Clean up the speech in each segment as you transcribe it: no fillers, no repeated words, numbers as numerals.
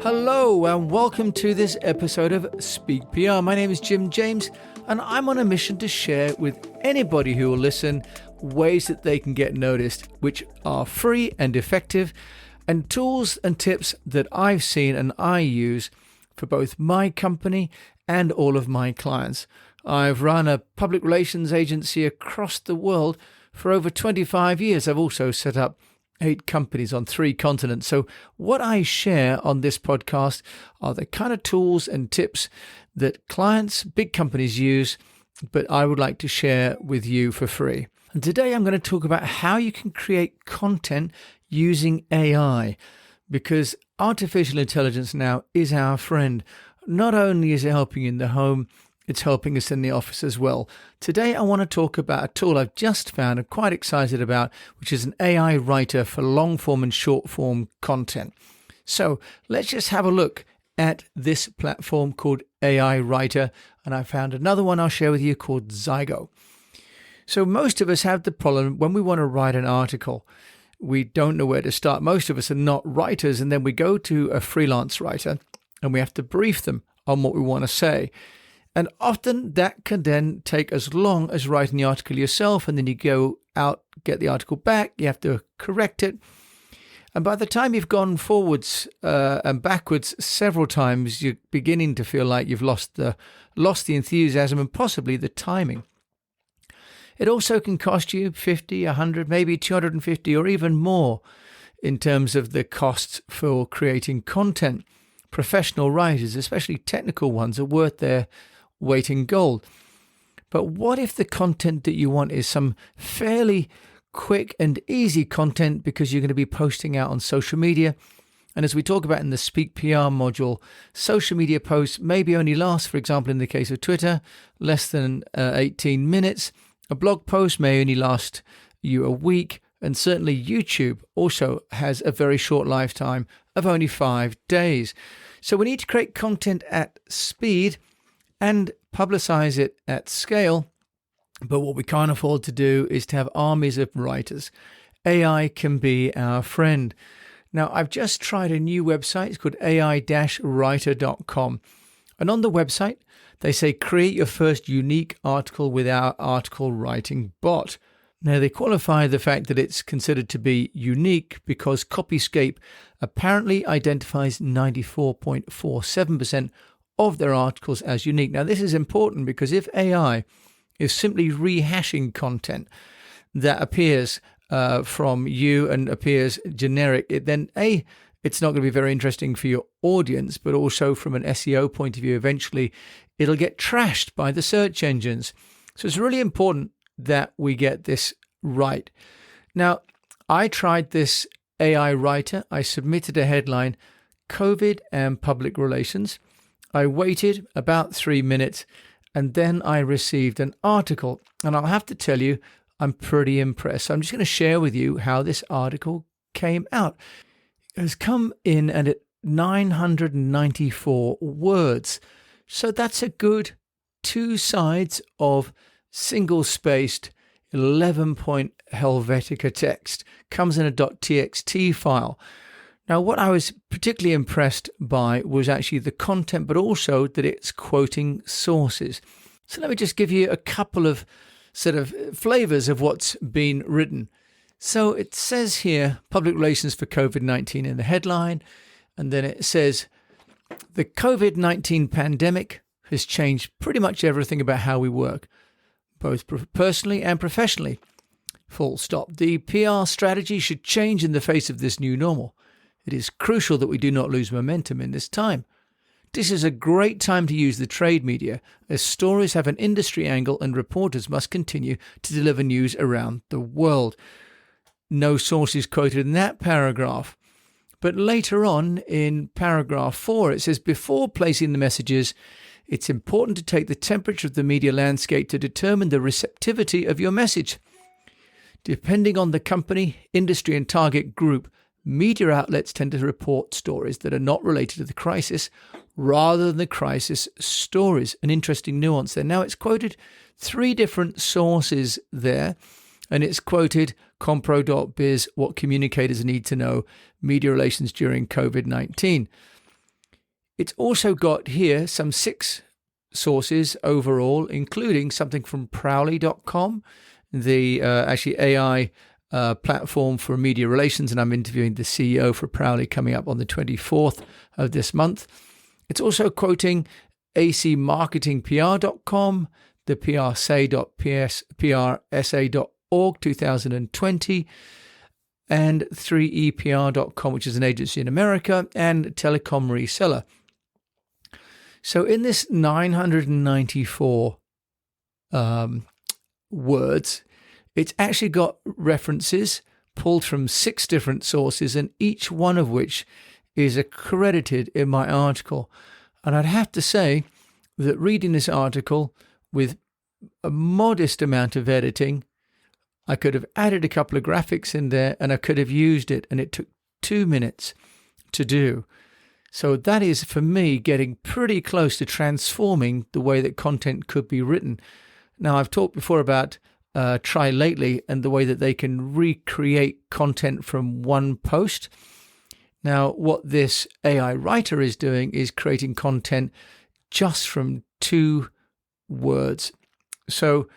Hello and welcome to this episode of Speak PR. My name is Jim James and I'm on a mission to share with anybody who will listen ways that they can get noticed, which are free and effective, and tools and tips that I've seen and I use for both my company and all of my clients. I've run a public relations agency across the world for over 25 years. I've also set up 8 companies on 3 continents. So what I share on this podcast are the kind of tools and tips that clients, big companies use, but I would like to share with you for free. And today I'm going to talk about how you can create content using AI, because artificial intelligence now is our friend. Not only is it helping in the home, it's helping us in the office as well. Today, I want to talk about a tool I've just found and quite excited about, which is an AI writer for long form and short form content. So let's just have a look at this platform called AI Writer. And I found another one I'll share with you called Zygo. So most of us have the problem when we want to write an article. We don't know where to start. Most of us are not writers. And then we go to a freelance writer and we have to brief them on what we want to say. And often that can then take as long as writing the article yourself, and then you go out, get the article back, you have to correct it. And by the time you've gone forwards and backwards several times, you're beginning to feel like you've lost the enthusiasm and possibly the timing. It also can cost you 50, 100, maybe 250 or even more in terms of the costs for creating content. Professional writers, especially technical ones, are worth their weight in gold. But what if the content that you want is some fairly quick and easy content because you're going to be posting out on social media? And as we talk about in the Speak PR module, social media posts maybe only last, for example, in the case of Twitter, less than 18 minutes. A blog post may only last you a week. And certainly YouTube also has a very short lifetime of only 5 days. So we need to create content at speed and publicize it at scale. But what we can't afford to do is to have armies of writers. AI can be our friend. Now, I've just tried a new website. It's called ai-writer.com. And on the website, they say create your first unique article with our article writing bot. Now, they qualify the fact that it's considered to be unique because Copyscape apparently identifies 94.47% of their articles as unique. Now, this is important because if AI is simply rehashing content that appears from you and appears generic, then it's not going to be very interesting for your audience, but also from an SEO point of view, eventually it'll get trashed by the search engines. So it's really important that we get this right. Now, I tried this AI writer. I submitted a headline, COVID and public relations. I waited about 3 minutes and then I received an article. And I'll have to tell you, I'm pretty impressed. So I'm just going to share with you how this article came out. It has come in at 994 words. So that's a good 2 sides of single-spaced 11-point Helvetica text. Comes in a .txt file. Now, what I was particularly impressed by was actually the content, but also that it's quoting sources. So let me just give you a couple of sort of flavors of what's been written. So it says here, public relations for COVID-19 in the headline, and then it says, the COVID-19 pandemic has changed pretty much everything about how we work, both personally and professionally. Full stop. The PR strategy should change in the face of this new normal. It is crucial that we do not lose momentum in this time. This is a great time to use the trade media, as stories have an industry angle and reporters must continue to deliver news around the world. No sources quoted in that paragraph. But later on in paragraph 4, it says, before placing the messages, it's important to take the temperature of the media landscape to determine the receptivity of your message. Depending on the company, industry, and target group, media outlets tend to report stories that are not related to the crisis rather than the crisis stories. An interesting nuance there. Now, it's quoted 3 different sources there, and it's quoted compro.biz, what communicators need to know, media relations during COVID-19. It's also got here some 6 sources overall, including something from Prowly.com, the actually AI platform for media relations, and I'm interviewing the CEO for Prowly coming up on the 24th of this month. It's also quoting acmarketingpr.com, the prsa.org 2020, and 3epr.com, which is an agency in America, and Telecom Reseller. So in this 994 words, it's actually got references pulled from 6 different sources, and each one of which is accredited in my article. And I'd have to say that reading this article with a modest amount of editing, I could have added a couple of graphics in there and I could have used it, and it took 2 minutes to do. So that is, for me, getting pretty close to transforming the way that content could be written. Now, I've talked before about Trylately and the way that they can recreate content from one post. Now, what this AI writer is doing is creating content just from 2 words. So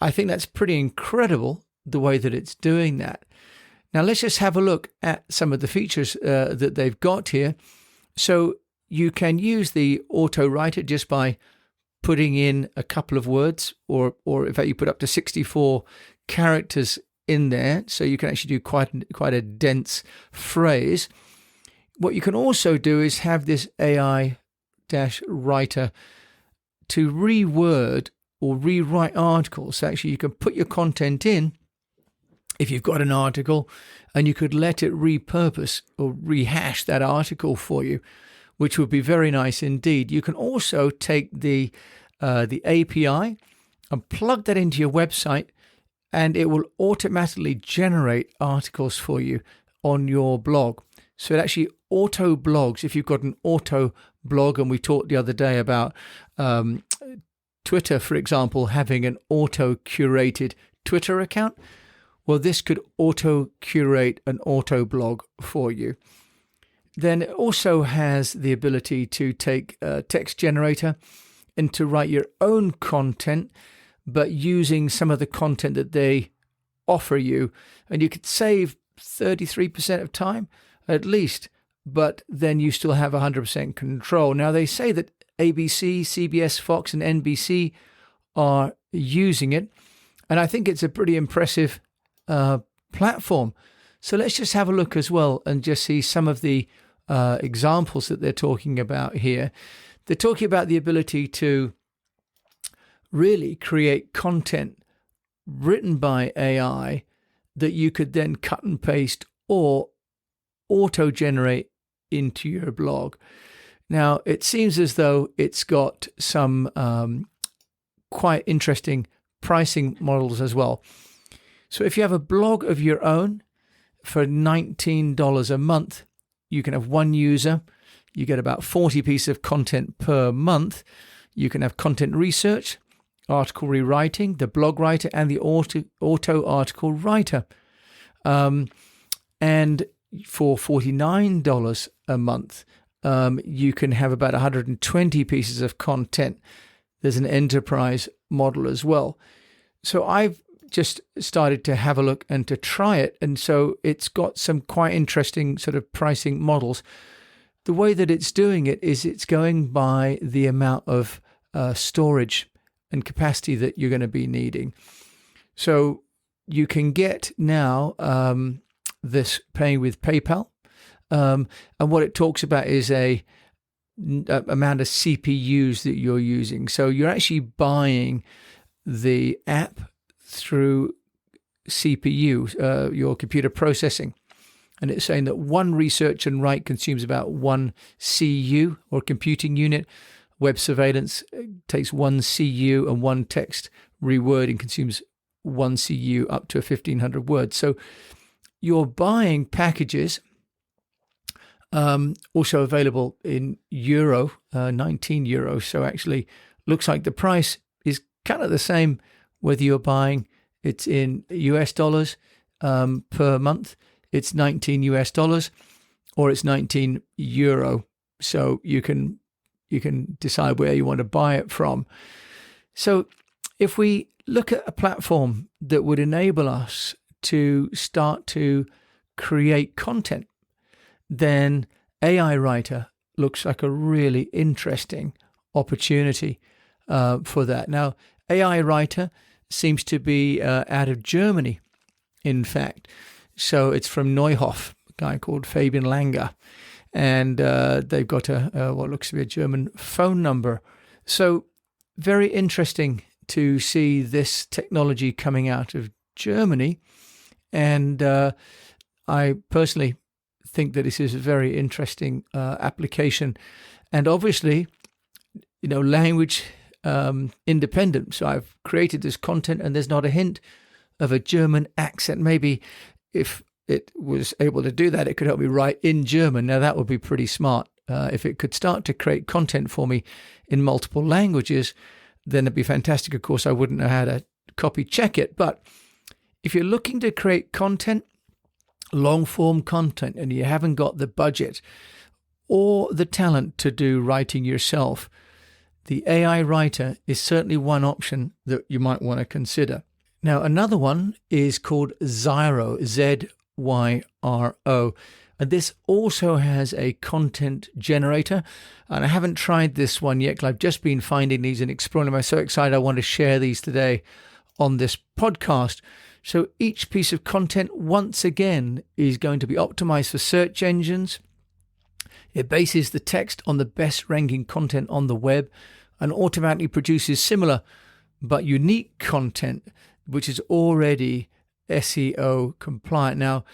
I think that's pretty incredible, the way that it's doing that. Now, let's just have a look at some of the features that they've got here. So you can use the auto writer just by putting in a couple of words, or in fact, you put up to 64 characters in there. So you can actually do quite a dense phrase. What you can also do is have this AI-writer to reword or rewrite articles. So actually, you can put your content in if you've got an article, and you could let it repurpose or rehash that article for you, which would be very nice indeed. You can also take the API and plug that into your website, and it will automatically generate articles for you on your blog. So it actually auto blogs. If you've got an auto blog, and we talked the other day about Twitter, for example, having an auto curated Twitter account. Well, this could auto-curate an auto-blog for you. Then it also has the ability to take a text generator and to write your own content, but using some of the content that they offer you. And you could save 33% of time, at least, but then you still have 100% control. Now, they say that ABC, CBS, Fox, and NBC are using it, and I think it's a pretty impressive platform. So let's just have a look as well and just see some of the examples that they're talking about here. They're talking about the ability to really create content written by AI that you could then cut and paste or auto-generate into your blog. Now, it seems as though it's got some quite interesting pricing models as well. So if you have a blog of your own for $19 a month, you can have one user. You get about 40 pieces of content per month. You can have content research, article rewriting, the blog writer, and the auto article writer. And for $49 a month, you can have about 120 pieces of content. There's an enterprise model as well. So I've just started to have a look and to try it. And so it's got some quite interesting sort of pricing models. The way that it's doing it is it's going by the amount of storage and capacity that you're going to be needing. So you can get now this paying with PayPal. And what it talks about is a amount of CPUs that you're using. So you're actually buying the app through CPU, your computer processing. And it's saying that one research and write consumes about 1 CU or computing unit. Web surveillance takes 1 CU, and one text rewording consumes 1 CU up to 1,500 words. So you're buying packages, also available in euro, 19 euros. So actually looks like the price is kind of the same whether you're buying it's in US dollars per month, it's $19 US, or it's 19 euro so you can decide where you want to buy it from. So if we look at a platform that would enable us to start to create content, then AI Writer looks like a really interesting opportunity for that. Now, AI Writer seems to be out of Germany, in fact. So it's from Neuhoff, a guy called Fabian Langer. And they've got what looks to be a German phone number. So very interesting to see this technology coming out of Germany. And I personally think that this is a very interesting application. And obviously, language independent. So I've created this content and there's not a hint of a German accent. Maybe if it was able to do that, it could help me write in German. Now, that would be pretty smart. If it could start to create content for me in multiple languages, then it'd be fantastic. Of course, I wouldn't know how to copy check it. But if you're looking to create content, long form content, and you haven't got the budget or the talent to do writing yourself, the AI Writer is certainly one option that you might want to consider. Now, another one is called Zyro, Zyro, and this also has a content generator. And I haven't tried this one yet because I've just been finding these and exploring them. I'm so excited I want to share these today on this podcast. So each piece of content, once again, is going to be optimized for search engines. It bases the text on the best ranking content on the web and automatically produces similar but unique content, which is already SEO compliant. Now,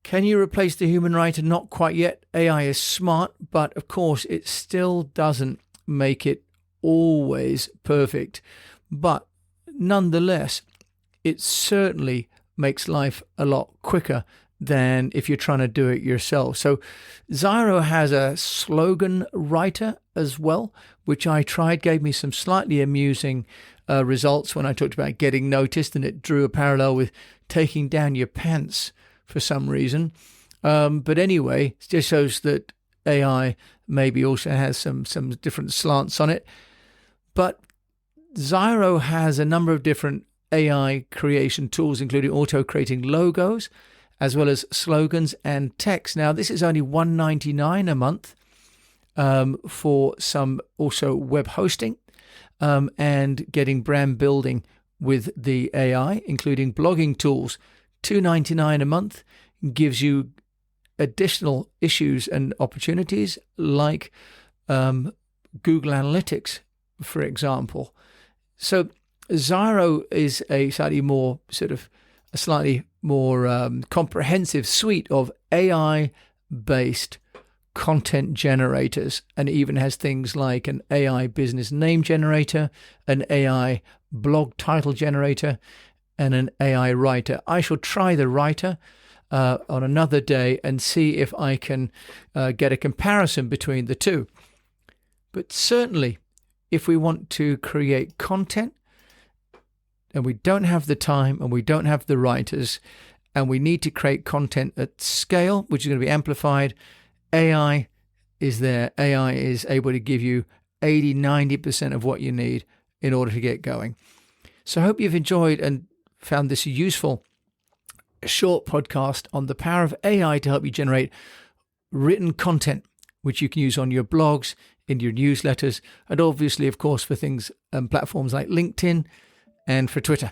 can you replace the human writer? Not quite yet. AI is smart, but of course it still doesn't make it always perfect. But nonetheless, it certainly makes life a lot quicker than if you're trying to do it yourself. So Zyro has a slogan writer as well, which I tried, gave me some slightly amusing results when I talked about getting noticed, and it drew a parallel with taking down your pants for some reason. But anyway, it just shows that AI maybe also has some different slants on it. But Zyro has a number of different AI creation tools, including auto-creating logos, as well as slogans and text. Now, this is only $1.99 a month for some also web hosting and getting brand building with the AI, including blogging tools. $2.99 a month gives you additional issues and opportunities like Google Analytics, for example. So Zyro is a slightly more comprehensive suite of AI-based content generators, and it even has things like an AI business name generator, an AI blog title generator, and an AI writer. I shall try the writer on another day and see if I can get a comparison between the two. But certainly, if we want to create content and we don't have the time and we don't have the writers and we need to create content at scale, which is going to be amplified, AI is there. AI is able to give you 80-90% of what you need in order to get going. So I hope you've enjoyed and found this useful short podcast on the power of AI to help you generate written content, which you can use on your blogs, in your newsletters, and obviously, of course, for things and platforms like LinkedIn and for Twitter.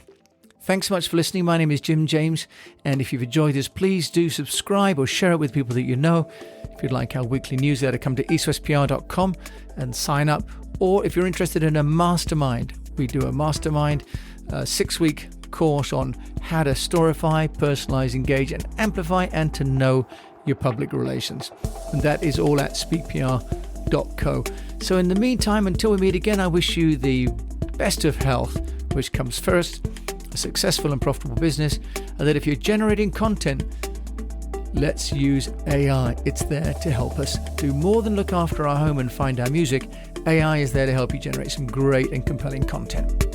Thanks so much for listening. My name is Jim James, and if you've enjoyed this, please do subscribe or share it with people that you know. If you'd like our weekly newsletter, come to eastwestpr.com and sign up. Or if you're interested in a mastermind, we do a mastermind 6-week course on how to storify, personalize, engage, and amplify, and to know your public relations. And that is all at speakpr.co. So in the meantime, until we meet again, I wish you the best of health, which comes first, a successful and profitable business, and that if you're generating content, let's use AI. It's there to help us do more than look after our home and find our music. AI is there to help you generate some great and compelling content.